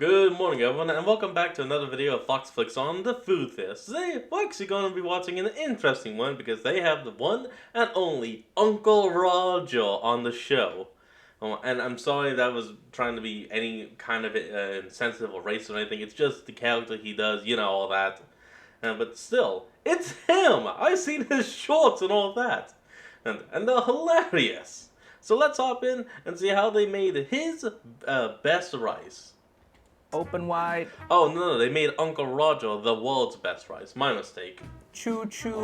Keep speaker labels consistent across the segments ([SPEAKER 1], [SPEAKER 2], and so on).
[SPEAKER 1] Good morning, everyone, and welcome back to another video of Fox Flicks on the Food Fist. Today, we're actually going to be watching an interesting one because they have the one and only Uncle Roger on the show. And I'm sorry that was trying to be any kind of insensitive or racist or anything. It's just the character he does, you know, all that. But still, it's him! I've seen his shorts and all that. And they're hilarious. So let's hop in and see how they made his best rice.
[SPEAKER 2] Open wide.
[SPEAKER 1] Oh, no, they made Uncle Roger the world's best rice. My mistake.
[SPEAKER 2] Choo choo.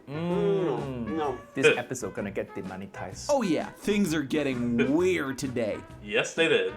[SPEAKER 3] Oh. No.
[SPEAKER 2] This episode gonna get demonetized.
[SPEAKER 3] Oh yeah, things are getting weird today.
[SPEAKER 1] Yes, they did.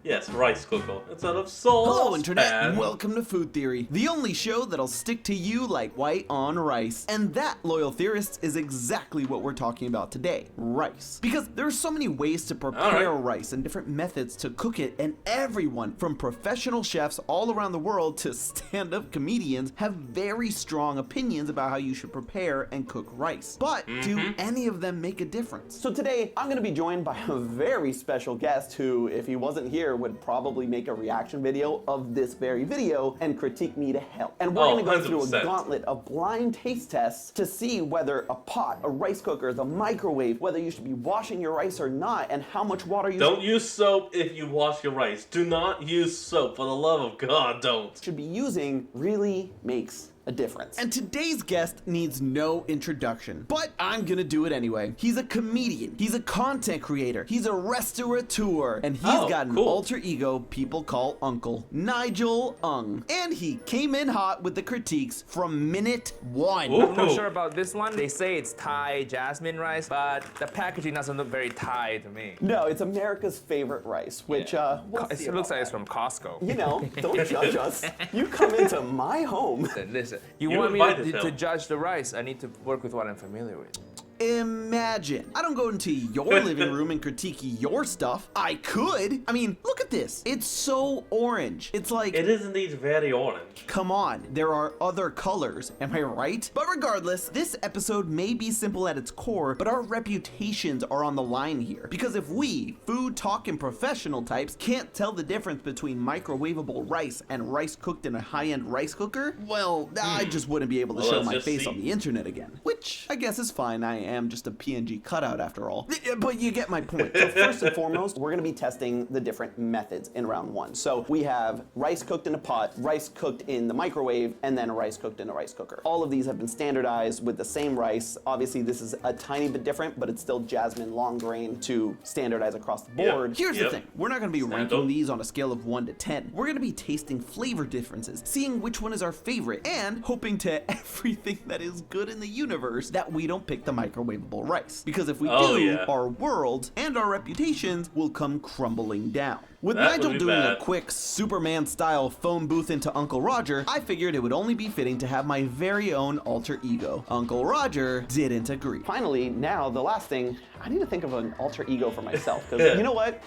[SPEAKER 1] Yes, rice cooker instead of sauce.
[SPEAKER 3] Hello Internet,
[SPEAKER 1] pan.
[SPEAKER 3] welcome to Food Theory, the only show that'll stick to you like white on rice. And that, loyal theorists, is exactly what we're talking about today, rice. Because there are so many ways to prepare rice and different methods to cook it, and everyone, from professional chefs all around the world to stand-up comedians, have very strong opinions about how you should prepare and cook rice. But do any of them make a difference?
[SPEAKER 4] So today, I'm gonna be joined by a very special guest who, if he wasn't here, would probably make a reaction video of this very video and critique me to hell. And we're gonna go through a
[SPEAKER 1] 100%.
[SPEAKER 4] gauntlet of blind taste tests to see whether a pot, a rice cooker, the microwave, whether you should be washing your rice or not, and how much water you
[SPEAKER 1] Don't use soap if you wash your rice. Do not use soap. For the love of God, don't.
[SPEAKER 4] should be using really makes a difference.
[SPEAKER 3] And today's guest needs no introduction, but I'm gonna do it anyway. He's a comedian, he's a content creator, he's a restaurateur, and he's got an
[SPEAKER 1] cool.
[SPEAKER 3] alter ego people call Uncle, Nigel Ung. And he came in hot with the critiques from minute one.
[SPEAKER 1] Ooh.
[SPEAKER 2] I'm not sure about this one. They say it's Thai jasmine rice, but the packaging doesn't look very Thai to me.
[SPEAKER 4] No, it's America's favorite rice, which we'll see
[SPEAKER 2] It looks
[SPEAKER 4] about
[SPEAKER 2] like it's
[SPEAKER 4] that.
[SPEAKER 2] from Costco.
[SPEAKER 4] You know, don't judge us. You come into my home.
[SPEAKER 2] Listen, you
[SPEAKER 1] You
[SPEAKER 2] want me
[SPEAKER 1] invited
[SPEAKER 2] to
[SPEAKER 1] him.
[SPEAKER 2] judge the rice? I need to work with what I'm familiar with.
[SPEAKER 3] Imagine. I don't go into your living room and critique your stuff. I could. I mean, look at this. It's so orange. It's like,
[SPEAKER 1] It is indeed very orange.
[SPEAKER 3] come on, there are other colors, am I right? But regardless, this episode may be simple at its core, but our reputations are on the line here. Because if we, food talk and professional types, can't tell the difference between microwavable rice and rice cooked in a high-end rice cooker, well, I just wouldn't be able to
[SPEAKER 1] Well,
[SPEAKER 3] show
[SPEAKER 1] let's
[SPEAKER 3] my
[SPEAKER 1] just
[SPEAKER 3] face
[SPEAKER 1] see.
[SPEAKER 3] on the internet again. Which, I guess is fine, I am just a PNG cutout after all. But you get my point.
[SPEAKER 4] So first and foremost, we're gonna be testing the different methods in round one. So we have rice cooked in a pot, rice cooked in the microwave, and then rice cooked in a rice cooker. All of these have been standardized with the same rice. Obviously, this is a tiny bit different, but it's still jasmine long grain to standardize across the board.
[SPEAKER 3] Here's the
[SPEAKER 1] Yep.
[SPEAKER 3] thing, we're not going to be
[SPEAKER 1] Stand
[SPEAKER 3] ranking
[SPEAKER 1] up.
[SPEAKER 3] these on a scale of 1 to 10. We're going to be tasting flavor differences, seeing which one is our favorite, and hoping to everything that is good in the universe that we don't pick the microwavable rice. Because if we
[SPEAKER 1] Oh,
[SPEAKER 3] do,
[SPEAKER 1] yeah.
[SPEAKER 3] our world and our reputations will come crumbling down. With
[SPEAKER 1] That
[SPEAKER 3] Nigel
[SPEAKER 1] would be
[SPEAKER 3] doing a
[SPEAKER 1] bad.
[SPEAKER 3] quick Superman-style phone booth into Uncle Roger, I figured it would only be fitting to have my very own alter ego. Uncle Roger didn't agree.
[SPEAKER 4] Finally, now the last thing, I need to think of an alter ego for myself, because you know what?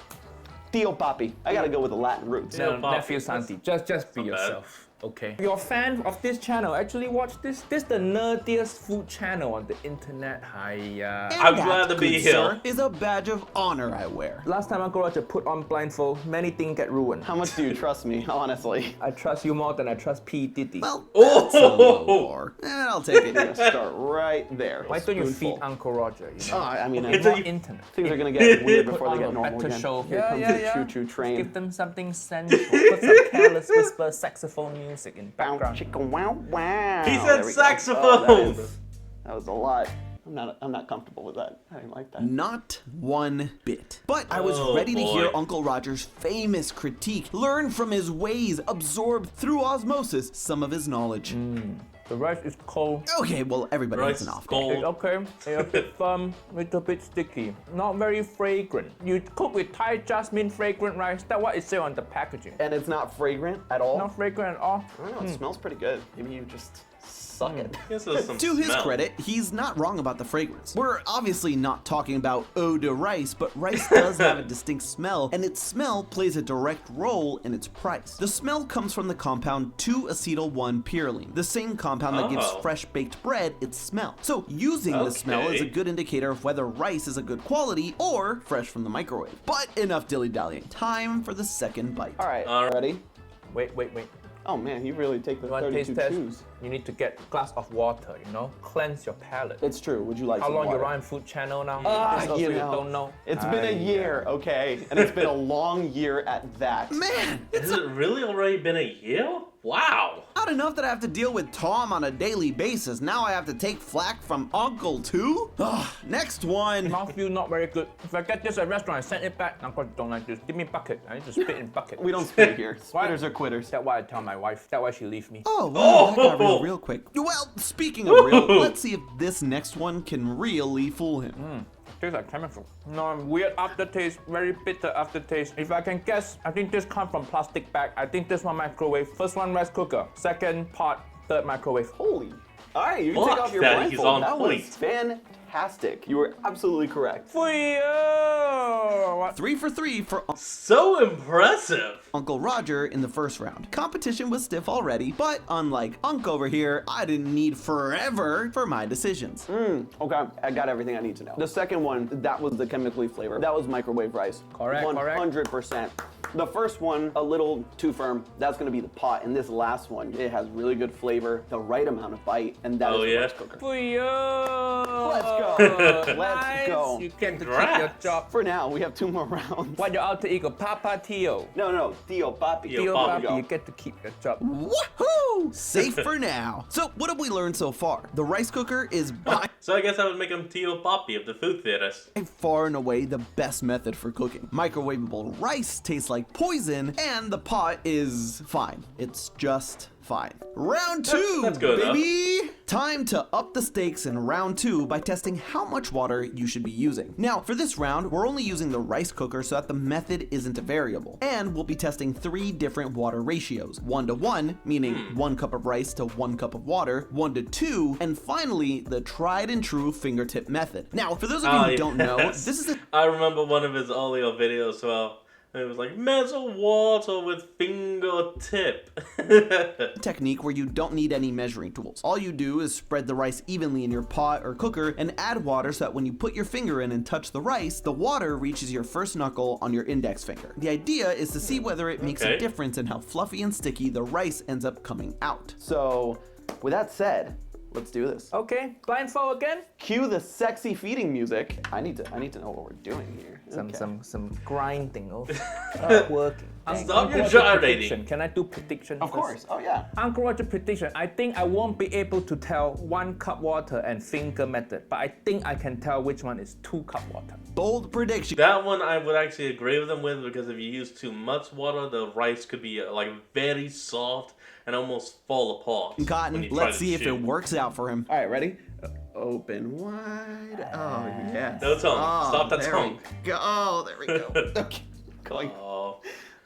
[SPEAKER 4] Tio Papi. I gotta go with the Latin roots.
[SPEAKER 1] Yeah.
[SPEAKER 2] No, nephew Santi, just be
[SPEAKER 1] not bad.
[SPEAKER 2] yourself. Okay. You're a fan of this channel. Actually watch this. This is the nerdiest food channel on the internet. Hiya.
[SPEAKER 3] And
[SPEAKER 1] I'm
[SPEAKER 3] that,
[SPEAKER 1] glad to be
[SPEAKER 3] good
[SPEAKER 1] here.
[SPEAKER 3] sir, is a badge of honor I wear.
[SPEAKER 2] Last time Uncle Roger put on blindfold, many things get ruined.
[SPEAKER 4] How much do you trust me, honestly?
[SPEAKER 2] I trust you more than I trust P. Diddy.
[SPEAKER 3] Well, that's a low
[SPEAKER 1] Oh!
[SPEAKER 3] bar. I'll take it.
[SPEAKER 4] I'm gonna start right there.
[SPEAKER 2] Why don't you
[SPEAKER 4] Spoonful.
[SPEAKER 2] feed Uncle Roger? You know?
[SPEAKER 4] I mean,
[SPEAKER 1] It's
[SPEAKER 2] More
[SPEAKER 1] a-
[SPEAKER 2] internet.
[SPEAKER 4] things are gonna get weird
[SPEAKER 2] Put
[SPEAKER 4] before they
[SPEAKER 2] on
[SPEAKER 4] get
[SPEAKER 2] a
[SPEAKER 4] normal
[SPEAKER 2] better
[SPEAKER 4] again.
[SPEAKER 2] show.
[SPEAKER 4] Here comes the choo-choo train.
[SPEAKER 2] Give them something sensual. Put some careless whisper saxophone music in
[SPEAKER 4] Bow,
[SPEAKER 2] background.
[SPEAKER 4] chicka, wow, wow.
[SPEAKER 1] He said
[SPEAKER 4] There we go.
[SPEAKER 1] saxophone.
[SPEAKER 4] Oh, that was a lot. I'm not comfortable with that. I didn't like that.
[SPEAKER 3] Not one bit. But I was
[SPEAKER 1] Oh,
[SPEAKER 3] ready to
[SPEAKER 1] boy.
[SPEAKER 3] hear Uncle Roger's famous critique, learn from his ways, absorb through osmosis some of his knowledge.
[SPEAKER 2] The rice is cold.
[SPEAKER 3] Okay, well, everybody
[SPEAKER 1] Rice
[SPEAKER 3] has an
[SPEAKER 1] is
[SPEAKER 3] off day.
[SPEAKER 1] cold.
[SPEAKER 2] It's okay. It's a bit firm, little bit sticky. Not very fragrant. You cook with Thai jasmine fragrant rice. That's what it says on the packaging.
[SPEAKER 4] And it's not fragrant at all.
[SPEAKER 2] Not fragrant at all.
[SPEAKER 4] I don't know, it smells pretty good. Maybe you just Suck it.
[SPEAKER 1] Guess there's some
[SPEAKER 3] To his
[SPEAKER 1] smell.
[SPEAKER 3] credit, he's not wrong about the fragrance. We're obviously not talking about eau de rice, but rice does have a distinct smell, and its smell plays a direct role in its price. The smell comes from the compound 2-acetyl-1-pyrroline, the same compound that gives
[SPEAKER 1] Oh.
[SPEAKER 3] fresh baked bread its smell. So using the smell is a
[SPEAKER 1] Okay.
[SPEAKER 3] good indicator of whether rice is a good quality or fresh from the microwave. But enough dilly-dallying. Time for the second bite.
[SPEAKER 4] All right,
[SPEAKER 1] All right.
[SPEAKER 4] ready?
[SPEAKER 2] Wait.
[SPEAKER 4] Oh man, you really take the
[SPEAKER 2] You want to
[SPEAKER 4] 32
[SPEAKER 2] taste test?
[SPEAKER 4] chews.
[SPEAKER 2] You need to get a glass of water, cleanse your palate.
[SPEAKER 4] It's true. Would you like
[SPEAKER 2] How
[SPEAKER 4] some
[SPEAKER 2] long
[SPEAKER 4] water?
[SPEAKER 2] you run Food Channel now?
[SPEAKER 4] Ah,
[SPEAKER 2] Just also
[SPEAKER 4] you
[SPEAKER 2] you
[SPEAKER 4] know.
[SPEAKER 2] don't know.
[SPEAKER 4] It's been a year, okay? And it's been a long year at that.
[SPEAKER 3] Man,
[SPEAKER 1] Has it really already been a year? Wow.
[SPEAKER 3] not enough that I have to deal with Tom on a daily basis. Now I have to take flack from Uncle too? Ugh, next one.
[SPEAKER 2] Mouthfeel not very good. If I get this at a restaurant, I send it back. Uncle don't like this. Give me bucket. I need to spit in bucket.
[SPEAKER 4] We don't spit here.
[SPEAKER 2] Why?
[SPEAKER 4] Spitters are quitters.
[SPEAKER 2] That's why I tell my wife. That's why she leave me.
[SPEAKER 3] Oh, wow, that got real quick. Well, speaking of real, let's see if this next one can really fool him.
[SPEAKER 2] Tastes like chemical. No, weird aftertaste, very bitter aftertaste. If I can guess, I think this comes from plastic bag. I think this one microwave. First one rice cooker. Second pot, third microwave.
[SPEAKER 4] Holy. All right, you can
[SPEAKER 1] Fuck
[SPEAKER 4] take off your
[SPEAKER 1] that,
[SPEAKER 4] blindfold.
[SPEAKER 1] he's on
[SPEAKER 4] that
[SPEAKER 1] point.
[SPEAKER 4] was fantastic. You were absolutely correct.
[SPEAKER 2] What?
[SPEAKER 3] 3 for 3 for
[SPEAKER 1] So impressive.
[SPEAKER 3] Uncle Roger in the first round. Competition was stiff already, but unlike Unc over here, I didn't need forever for my decisions.
[SPEAKER 4] Okay, I got everything I need to know. The second one, that was the chemically flavor. That was microwave rice.
[SPEAKER 2] Correct,
[SPEAKER 4] 100%. The first one, a little too firm. That's gonna be the pot. And this last one, it has really good flavor, the right amount of bite, and that is
[SPEAKER 1] Oh,
[SPEAKER 4] the
[SPEAKER 1] yeah?
[SPEAKER 4] rice cooker.
[SPEAKER 2] Let's
[SPEAKER 4] go. Let's go.
[SPEAKER 2] You get to keep your
[SPEAKER 1] Congrats.
[SPEAKER 2] job.
[SPEAKER 4] For now, we have 2 more rounds.
[SPEAKER 2] What your alter ego? Papa Tio.
[SPEAKER 4] No, Tio Papi.
[SPEAKER 1] Tio
[SPEAKER 2] Tio
[SPEAKER 1] Papi.
[SPEAKER 2] Papi, you get to keep your job.
[SPEAKER 3] Woohoo! Safe for now. So, what have we learned so far? The rice cooker is by
[SPEAKER 1] So I guess I would make him Tio Poppy of the food theaters.
[SPEAKER 3] far and away the best method for cooking. Microwavable rice tastes like poison, and the pot is fine. It's just fine. Round 2,
[SPEAKER 1] That's good enough.
[SPEAKER 3] baby! Time to up the stakes in round 2 by testing how much water you should be using. Now, for this round, we're only using the rice cooker so that the method isn't a variable. And we'll be testing 3 different water ratios. 1-to-1, meaning 1 cup of rice to 1 cup of water, 1-to-2, and finally, the tried and true fingertip method. Now, for those of you who don't know,
[SPEAKER 1] yes.
[SPEAKER 3] this is a
[SPEAKER 1] I remember one of his earlier videos, well, it was like, measure water with fingertip.
[SPEAKER 3] technique where you don't need any measuring tools. All you do is spread the rice evenly in your pot or cooker and add water so that when you put your finger in and touch the rice, the water reaches your first knuckle on your index finger. The idea is to see whether it makes a
[SPEAKER 1] Okay.
[SPEAKER 3] difference in how fluffy and sticky the rice ends up coming out.
[SPEAKER 4] So, with that said, let's do this.
[SPEAKER 2] Okay, blindfold again.
[SPEAKER 4] Cue the sexy feeding music. I need to know what we're doing here. Okay.
[SPEAKER 2] Some grinding, working.
[SPEAKER 1] Stop your
[SPEAKER 2] Roger
[SPEAKER 1] gyrating.
[SPEAKER 2] prediction. Can I do prediction?
[SPEAKER 4] Of course. Oh yeah.
[SPEAKER 2] Uncle Roger prediction. I think I won't be able to tell 1 cup water and finger method, but I think I can tell which one is 2 cup water.
[SPEAKER 3] Bold prediction.
[SPEAKER 1] That one I would actually agree with him with, because if you use too much water, the rice could be like very soft and almost fall apart. when
[SPEAKER 3] Cotton,
[SPEAKER 1] you try
[SPEAKER 3] let's
[SPEAKER 1] to
[SPEAKER 3] see if
[SPEAKER 1] chew.
[SPEAKER 3] it works out for him.
[SPEAKER 4] All right, ready? Open wide. Oh yes.
[SPEAKER 1] No tongue. Stop that
[SPEAKER 3] there
[SPEAKER 1] tongue.
[SPEAKER 3] we go. Oh, there we go.
[SPEAKER 4] Okay. Going.
[SPEAKER 1] Oh.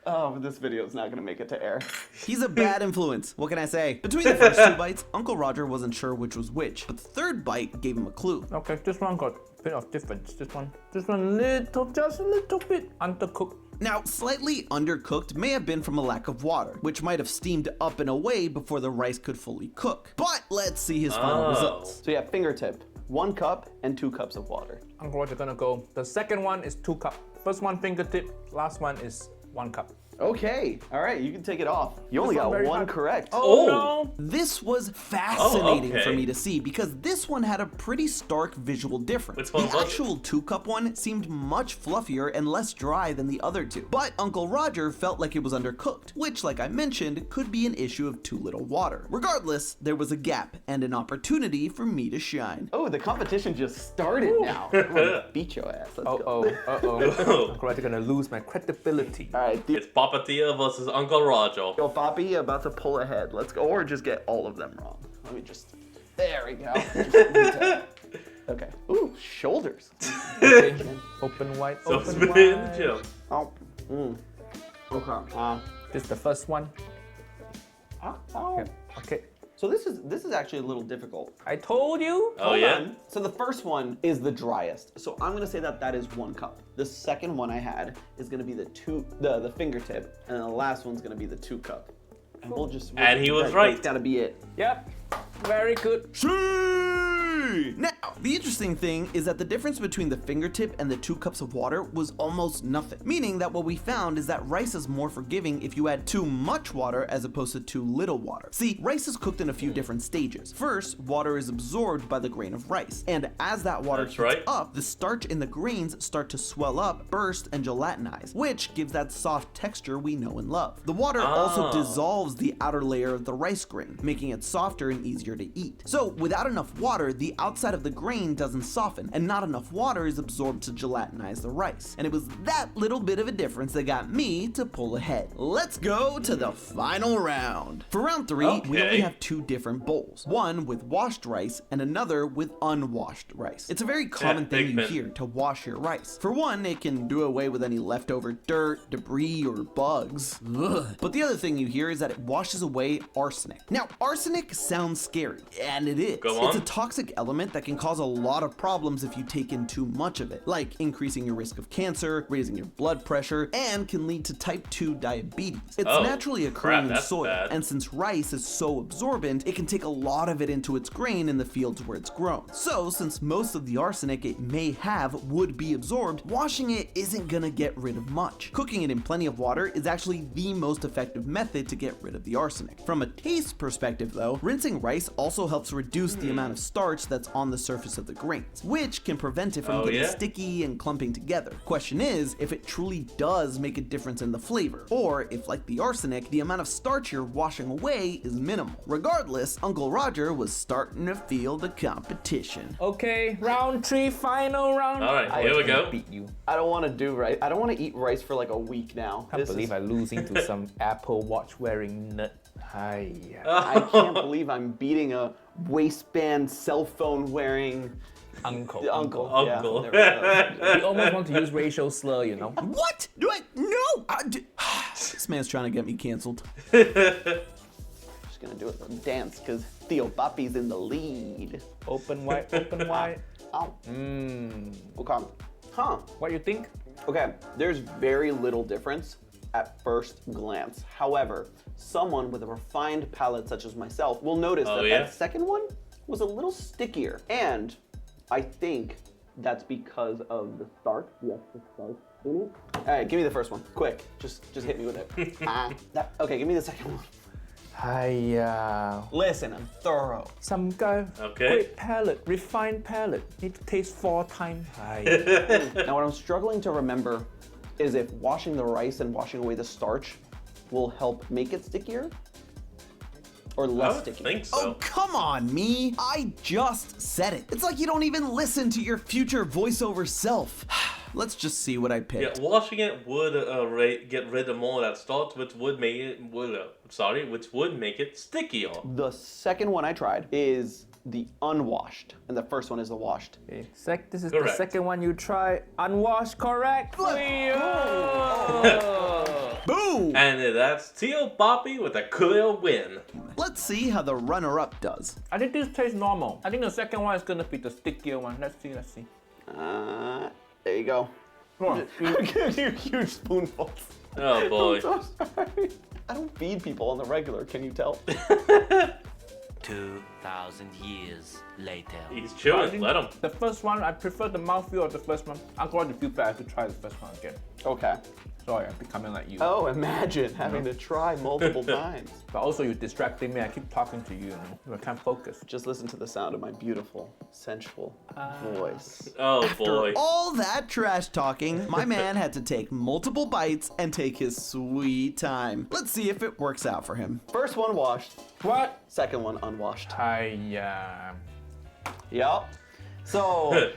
[SPEAKER 4] Oh, this video is not gonna make it to air.
[SPEAKER 3] He's a bad influence. What can I say? Between the first 2 bites, Uncle Roger wasn't sure which was which, but the third bite gave him a clue.
[SPEAKER 2] Okay, this one got a bit of difference. This one just a little bit undercooked.
[SPEAKER 3] Now, slightly undercooked may have been from a lack of water, which might have steamed up and away before the rice could fully cook. But let's see his final
[SPEAKER 1] Oh.
[SPEAKER 3] results.
[SPEAKER 4] So yeah, fingertip, 1 cup and 2 cups of water.
[SPEAKER 2] Uncle Roger gonna go. The second one is 2 cup. First one fingertip. Last one is 1 cup.
[SPEAKER 4] Okay. All right, you can take it off. You only
[SPEAKER 2] This one
[SPEAKER 4] got
[SPEAKER 2] very
[SPEAKER 4] 1
[SPEAKER 2] hard.
[SPEAKER 4] correct.
[SPEAKER 1] Oh.
[SPEAKER 2] no!
[SPEAKER 3] This was fascinating for
[SPEAKER 1] okay.
[SPEAKER 3] me to see because this one had a pretty stark visual difference.
[SPEAKER 1] Which one
[SPEAKER 3] The
[SPEAKER 1] was it?
[SPEAKER 3] actual 2-cup one seemed much fluffier and less dry than the other 2. But Uncle Roger felt like it was undercooked, which, like I mentioned, could be an issue of too little water. Regardless, there was a gap and an opportunity for me to shine.
[SPEAKER 4] Oh, the competition just started now. I'm gonna beat your ass. Let's go.
[SPEAKER 2] Uncle Roger gonna lose my credibility.
[SPEAKER 4] All right,
[SPEAKER 1] It's Papa Tia versus Uncle Roger.
[SPEAKER 4] Yo, Papi, about to pull ahead. Let's go, or just get all of them wrong. Let me just. There we go. Okay. Ooh, shoulders.
[SPEAKER 2] Okay, open wide,
[SPEAKER 1] So
[SPEAKER 2] open
[SPEAKER 1] spin in the
[SPEAKER 2] wide.
[SPEAKER 1] gym.
[SPEAKER 4] Oh. Okay.
[SPEAKER 2] This is the first one.
[SPEAKER 4] Oh.
[SPEAKER 2] Okay.
[SPEAKER 4] So So this is actually a little difficult.
[SPEAKER 2] I told you.
[SPEAKER 1] Oh,
[SPEAKER 4] Hold
[SPEAKER 1] yeah?
[SPEAKER 4] on. So the first one is the driest. So I'm gonna say that is 1 cup. The second one I had is gonna be the fingertip, and the last one's gonna be the 2 cup. And we'll just.
[SPEAKER 1] And he was
[SPEAKER 4] that's
[SPEAKER 1] right.
[SPEAKER 4] gotta be it.
[SPEAKER 2] Yep. Very good.
[SPEAKER 3] Now, the interesting thing is that the difference between the fingertip and the 2 cups of water was almost nothing. Meaning that what we found is that rice is more forgiving if you add too much water as opposed to too little water. See, rice is cooked in a few different stages. First, water is absorbed by the grain of rice. And as that water
[SPEAKER 1] That's
[SPEAKER 3] heats
[SPEAKER 1] right.
[SPEAKER 3] up, the starch in the grains start to swell up, burst, and gelatinize, which gives that soft texture we know and love. The water also dissolves the outer layer of the rice grain, making it softer and easier to eat. So without enough water, the outside of the grain doesn't soften, and not enough water is absorbed to gelatinize the rice. And it was that little bit of a difference that got me to pull ahead. Let's go to the final round. For round 3, we only
[SPEAKER 1] Okay.
[SPEAKER 3] have 2 different bowls. One with washed rice and another with unwashed rice. It's a very common thing you
[SPEAKER 1] Big
[SPEAKER 3] hear to wash your rice. For one, it can do away with any leftover dirt, debris, or bugs. Ugh. But the other thing you hear is that it washes away arsenic. Now, arsenic sounds scary, and it is.
[SPEAKER 1] Go
[SPEAKER 3] It's a
[SPEAKER 1] on.
[SPEAKER 3] toxic element that can cause a lot of problems if you take in too much of it, like increasing your risk of cancer, raising your blood pressure, and can lead to type 2 diabetes. It's
[SPEAKER 1] Oh,
[SPEAKER 3] naturally
[SPEAKER 1] crap,
[SPEAKER 3] occurring in
[SPEAKER 1] that's
[SPEAKER 3] soil,
[SPEAKER 1] bad.
[SPEAKER 3] and since rice is so absorbent, it can take a lot of it into its grain in the fields where it's grown. So, since most of the arsenic it may have would be absorbed, washing it isn't gonna get rid of much. Cooking it in plenty of water is actually the most effective method to get rid of the arsenic. From a taste perspective though, rinsing rice also helps reduce the amount of starch that's on the surface of the grains, which can prevent it from
[SPEAKER 1] Oh,
[SPEAKER 3] getting
[SPEAKER 1] yeah?
[SPEAKER 3] sticky and clumping together. Question is if it truly does make a difference in the flavor, or if, like the arsenic, the amount of starch you're washing away is minimal. Regardless, Uncle Roger was starting to feel the competition.
[SPEAKER 2] Okay, round 3, final round.
[SPEAKER 1] All right, here we go.
[SPEAKER 2] Beat you.
[SPEAKER 4] I don't want to do rice. I don't want to eat rice for like a week now.
[SPEAKER 2] I believe I'm losing to some Apple Watch wearing nut. Hi.
[SPEAKER 4] I can't believe I'm beating a waistband, cell phone wearing
[SPEAKER 2] Uncle.
[SPEAKER 4] uncle.
[SPEAKER 1] Uncle.
[SPEAKER 4] Yeah, there we go.
[SPEAKER 2] You almost want to use racial slur, you know?
[SPEAKER 3] What? Do I? No! This man's trying to get me canceled.
[SPEAKER 4] Just gonna do a dance because Theo Papi's in the lead.
[SPEAKER 2] Open wide, open wide.
[SPEAKER 4] Oh. Okay. Huh.
[SPEAKER 2] What you think?
[SPEAKER 4] Okay. There's very little difference at first glance. However, someone with a refined palate such as myself will notice
[SPEAKER 1] Oh,
[SPEAKER 4] that
[SPEAKER 1] yeah?
[SPEAKER 4] that second one was a little stickier. And I think that's because of the starch. Yes, the starch in it. All right, give me the first one. Quick. Just hit me with it. Okay, give me the second one.
[SPEAKER 2] Hiya.
[SPEAKER 4] Listen, I'm thorough.
[SPEAKER 2] Some guy,
[SPEAKER 1] Okay.
[SPEAKER 2] great palate, refined palate. Need to taste 4 times. Hiya.
[SPEAKER 4] Now, what I'm struggling to remember is if washing the rice and washing away the starch will help make it stickier or
[SPEAKER 1] I
[SPEAKER 4] less
[SPEAKER 1] would
[SPEAKER 4] sticky.
[SPEAKER 1] think so.
[SPEAKER 3] Oh, come on, me. I just said it. It's like you don't even listen to your future voiceover self. Let's just see what I
[SPEAKER 1] Yeah,
[SPEAKER 3] picked.
[SPEAKER 1] washing it would get rid of more of that starch, which would make it which would make it stickier.
[SPEAKER 4] The second one I tried is the unwashed, and the first one is the washed.
[SPEAKER 2] Okay, this is
[SPEAKER 1] Correct.
[SPEAKER 2] the second one you try. Unwashed, correct?
[SPEAKER 3] Boom!
[SPEAKER 1] And that's Theo Papi with a clear win.
[SPEAKER 3] Let's see how the runner-up does.
[SPEAKER 2] I think this tastes normal. I think the second one is gonna be the stickier one. Let's see, let's see.
[SPEAKER 4] There you go.
[SPEAKER 2] Come on.
[SPEAKER 4] I'm giving you huge spoonfuls.
[SPEAKER 1] Oh boy.
[SPEAKER 4] I'm so sorry. I don't feed people on the regular, can you tell?
[SPEAKER 5] 2,000 years later.
[SPEAKER 1] He's
[SPEAKER 2] I
[SPEAKER 1] chewing.
[SPEAKER 2] think
[SPEAKER 1] Let him.
[SPEAKER 2] The first one, I prefer the mouthfeel of the first one. I'm going to feel bad to try the first one again.
[SPEAKER 4] Okay.
[SPEAKER 2] Sorry, I'm becoming like you.
[SPEAKER 4] Oh, imagine having to try multiple times.
[SPEAKER 2] But also, you're distracting me. I keep talking to you, you know. I can't focus.
[SPEAKER 4] Just listen to the sound of my beautiful, sensual voice.
[SPEAKER 1] Oh
[SPEAKER 3] After
[SPEAKER 1] boy.
[SPEAKER 3] all that trash talking, my man had to take multiple bites and take his sweet time. Let's see if it works out for him.
[SPEAKER 4] First one washed,
[SPEAKER 2] What?
[SPEAKER 4] second one unwashed.
[SPEAKER 2] Hiya.
[SPEAKER 4] Yup. So,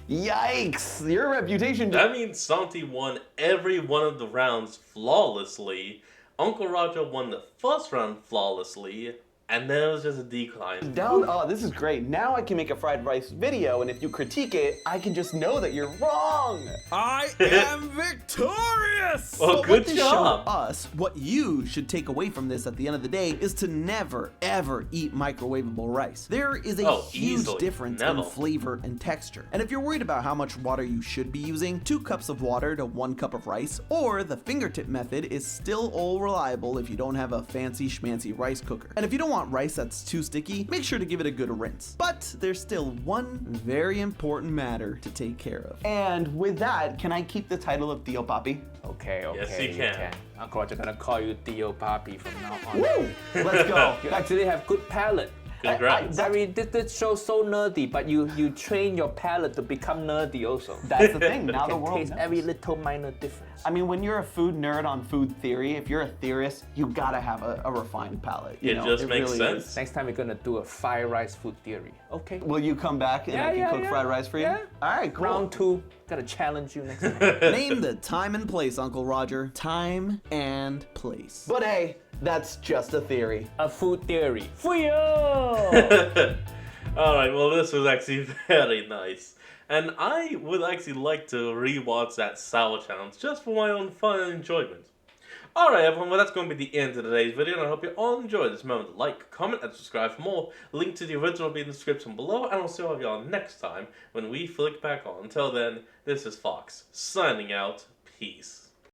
[SPEAKER 4] yikes! Your reputation.
[SPEAKER 1] That means Santi won every one of the rounds flawlessly. Uncle Roger won the first round flawlessly. and then it was just a decline.
[SPEAKER 4] Down. Oh, this is great. Now I can make a fried rice video, and if you critique it, I can just know that you're wrong.
[SPEAKER 3] I am victorious!
[SPEAKER 1] Well,
[SPEAKER 3] But
[SPEAKER 1] good
[SPEAKER 3] what this
[SPEAKER 1] job.
[SPEAKER 3] showed us, what you should take away from this at the end of the day, is to never, ever eat microwavable rice. There is a huge
[SPEAKER 1] easily.
[SPEAKER 3] difference
[SPEAKER 1] Never.
[SPEAKER 3] in flavor and texture. And if you're worried about how much water you should be using, 2 cups of water to 1 cup of rice, or the fingertip method is still all reliable if you don't have a fancy schmancy rice cooker. And if you don't want rice that's too sticky, make sure to give it a good rinse. But there's still one very important matter to take care of.
[SPEAKER 4] And with that, can I keep the title of Theo Papi?
[SPEAKER 2] Okay, okay.
[SPEAKER 1] Yes, you can.
[SPEAKER 2] Uncle Roger gonna call you Theo Papi from now on.
[SPEAKER 4] Woo! Let's go.
[SPEAKER 2] You actually have good palate.
[SPEAKER 1] Congrats.
[SPEAKER 2] This show's so nerdy, but you train your palate to become nerdy also.
[SPEAKER 4] That's the thing. Now
[SPEAKER 2] You
[SPEAKER 4] the
[SPEAKER 2] can
[SPEAKER 4] world
[SPEAKER 2] taste
[SPEAKER 4] knows.
[SPEAKER 2] every little minor difference.
[SPEAKER 4] I mean, when you're a food nerd on food theory, if you're a theorist, you gotta have a refined palate. You
[SPEAKER 1] It
[SPEAKER 4] know?
[SPEAKER 1] just makes
[SPEAKER 4] really
[SPEAKER 1] sense.
[SPEAKER 4] is.
[SPEAKER 2] Next time we're gonna do a fried rice food theory. Okay.
[SPEAKER 4] Will you come back and I can cook fried rice for you?
[SPEAKER 2] Yeah.
[SPEAKER 4] All right, cool.
[SPEAKER 2] Round 2, gotta challenge you next time.
[SPEAKER 3] Name the time and place, Uncle Roger. Time and place.
[SPEAKER 4] But hey, that's just a theory.
[SPEAKER 2] A food theory. For you!
[SPEAKER 1] Alright, well, this was actually very nice. And I would actually like to rewatch that Sour Challenge just for my own fun and enjoyment. Alright, everyone, well, that's going to be the end of today's video, and I hope you all enjoyed this moment. Like, comment, and subscribe for more. Link to the original will be in the description below, and I'll see all of y'all next time when we flick back on. Until then, this is Fox, signing out. Peace.